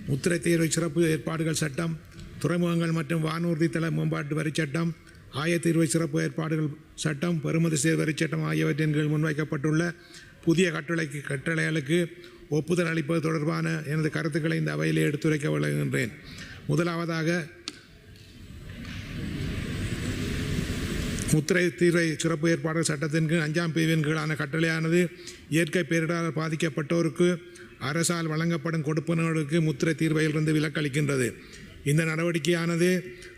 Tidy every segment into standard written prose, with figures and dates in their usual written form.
முத்திரை தீர்வை சிறப்பு ஏற்பாடுகள் சட்டம், துறைமுகங்கள் மற்றும் வானூர்தி தள மேம்பாட்டு வரிச் சட்டம், ஆயத்தீர்வை சிறப்பு ஏற்பாடுகள் சட்டம், பெறுமதி சேர் வரிச் சட்டம் ஆகியவற்றின் கீழ் முன்வைக்கப்பட்டுள்ள புதிய கட்டளைகளுக்கு ஒப்புதல் அளிப்பது தொடர்பான எனது கருத்துக்களை இந்த அவையிலே எடுத்துரைக்க விளைகின்றேன். முதலாவதாக, முத்திரை தீர்வை சிறப்பு ஏற்பாடுகள் சட்டத்தின் கீழ் 5ஆம் பிரிவின் கீழான கட்டளையானது இயற்கை பேரிடரால் பாதிக்கப்பட்டோருக்கு அரசால் வழங்கப்படும் கொடுப்பனர்களுக்கு முத்திரை தீர்வையிலிருந்து விலக்களிக்கின்றது. இந்த நடவடிக்கையானது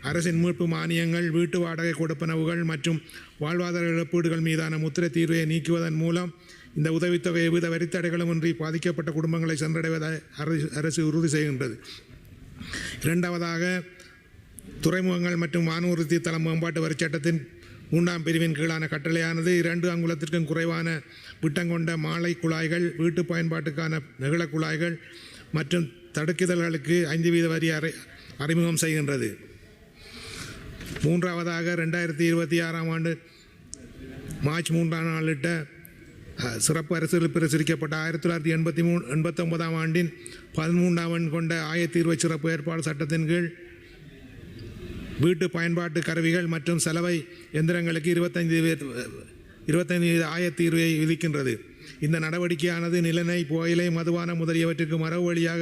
அரசின் மீட்பு மானியங்கள், வீட்டு வாடகை கொடுப்பனவுகள் மற்றும் வாழ்வாதார இழப்பீடுகள் மீதான முத்திரை தீர்வையை நீக்குவதன் மூலம் இந்த உதவித்தொகை எவ்வித வரித்தடைகளுமின்றி பாதிக்கப்பட்ட குடும்பங்களை சென்றடைவதை அரசு உறுதி செய்கின்றது. இரண்டாவதாக, துறைமுகங்கள் மற்றும் வானூர்தி தள மேம்பாட்டு வரிச் சட்டத்தின் 3ஆம் பிரிவின் கீழான கட்டளையானது 2 அங்குலத்திற்கும் குறைவான விட்டங்கொண்ட மாலை குழாய்கள், வீட்டு பயன்பாட்டுக்கான நெகிழ குழாய்கள் மற்றும் தடுக்குதல்களுக்கு 5% வரி அறிமுகம் செய்கின்றது. மூன்றாவதாக, 2026ஆம் ஆண்டு மார்ச் 3ஆம் நாளிட்ட சிறப்பு அரசியல் பிரசுரிக்கப்பட்ட 1989ஆம் ஆண்டின் 13ஆம் எண் கொண்ட ஆயத்தீர்வை சிறப்பு ஏற்பாடு சட்டத்தின் கீழ் வீட்டு பயன்பாட்டு கருவிகள் மற்றும் சலவை எந்திரங்களுக்கு 25% ஆயத்தீர்வை விதிக்கின்றது. இந்த நடவடிக்கையானது நிலனை, புகையிலை, மதுபான முதலியவற்றுக்கு மரபு வழியாக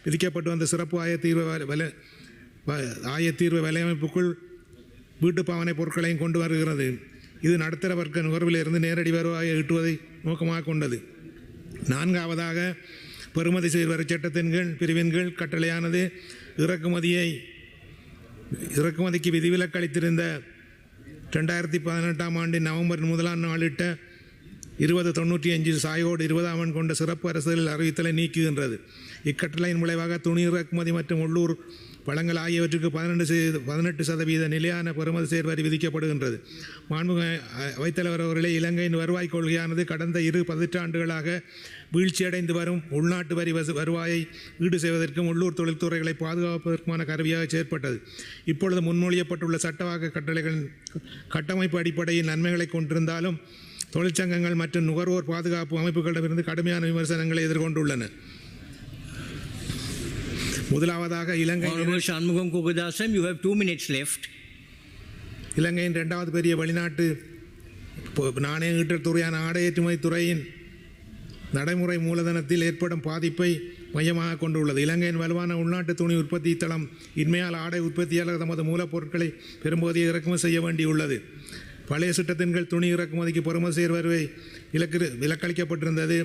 விதிக்கப்பட்டு வந்த சிறப்பு ஆயத்தீர்வு வலையமைப்புக்குள் வீட்டு பாவனை பொருட்களையும் கொண்டு வருகிறது. இது நடுத்தர வர்க்க நுகர்விலிருந்து நேரடி வருவாயை ஈட்டுவதை நோக்கமாக கொண்டது. நான்காவதாக, பெறுமதி சேர் வரிச் சட்டத்தின் கீழ் பிரிவின் கீழ் கட்டளையானது இறக்குமதிக்கு விதிவிலக்கு அளித்திருந்த 2018ஆம் ஆண்டின் நவம்பர் 1ஆம் நாளிட்ட 2095 சாயோடு 20ஆம் எண் கொண்ட சிறப்பு அரசியல் அறிவித்தலை நீக்குகின்றது. இக்கட்டளையின் விளைவாக துணி இறக்குமதி மற்றும் உள்ளூர் வளங்கள் ஆகியவற்றுக்கு 18% நிலையான பெறுமதி சேர் வரி விதிக்கப்படுகின்றது. மாண்புமிகு அவைத்தலைவர் அவர்களே, இலங்கையின் வருவாய் கொள்கையானது கடந்த 2 பத்தாண்டுகளாக வீழ்ச்சியடைந்து வரும் உள்நாட்டு வரி வருவாயை ஈடு செய்வதற்கும் உள்ளூர் தொழில்துறைகளை பாதுகாப்பதற்குமான கருவியாக செயற்பட்டது. இப்பொழுது முன்மொழியப்பட்டுள்ள சட்டவாக்க கட்டளைகளின் கட்டமைப்பு அடிப்படையில் நன்மைகளை கொண்டிருந்தாலும் தொழிற்சங்கங்கள் மற்றும் நுகர்வோர் பாதுகாப்பு அமைப்புகளிடமிருந்து கடுமையான விமர்சனங்களை எதிர்கொண்டுள்ளன. முதலாவதாக, இலங்கையின் 2வது பெரிய வெளிநாட்டு நாணய ஈட்டல் துறையான ஆடை ஏற்றுமதி துறையின் நடைமுறை மூலதனத்தில் ஏற்படும் பாதிப்பை மையமாக கொண்டுள்ளது. இலங்கையின் வலுவான உள்நாட்டு துணி உற்பத்தி தளம் இன்மையால் ஆடை உற்பத்தியாளர் தமது மூலப்பொருட்களை பெரும்போது இறக்குமதி செய்ய வேண்டியுள்ளது. பழைய சட்டத்தின் கீழ் துணி இறக்குமதிக்கு பெறுமதி சேர் வரி விலக்களிக்கப்பட்டிருந்தது.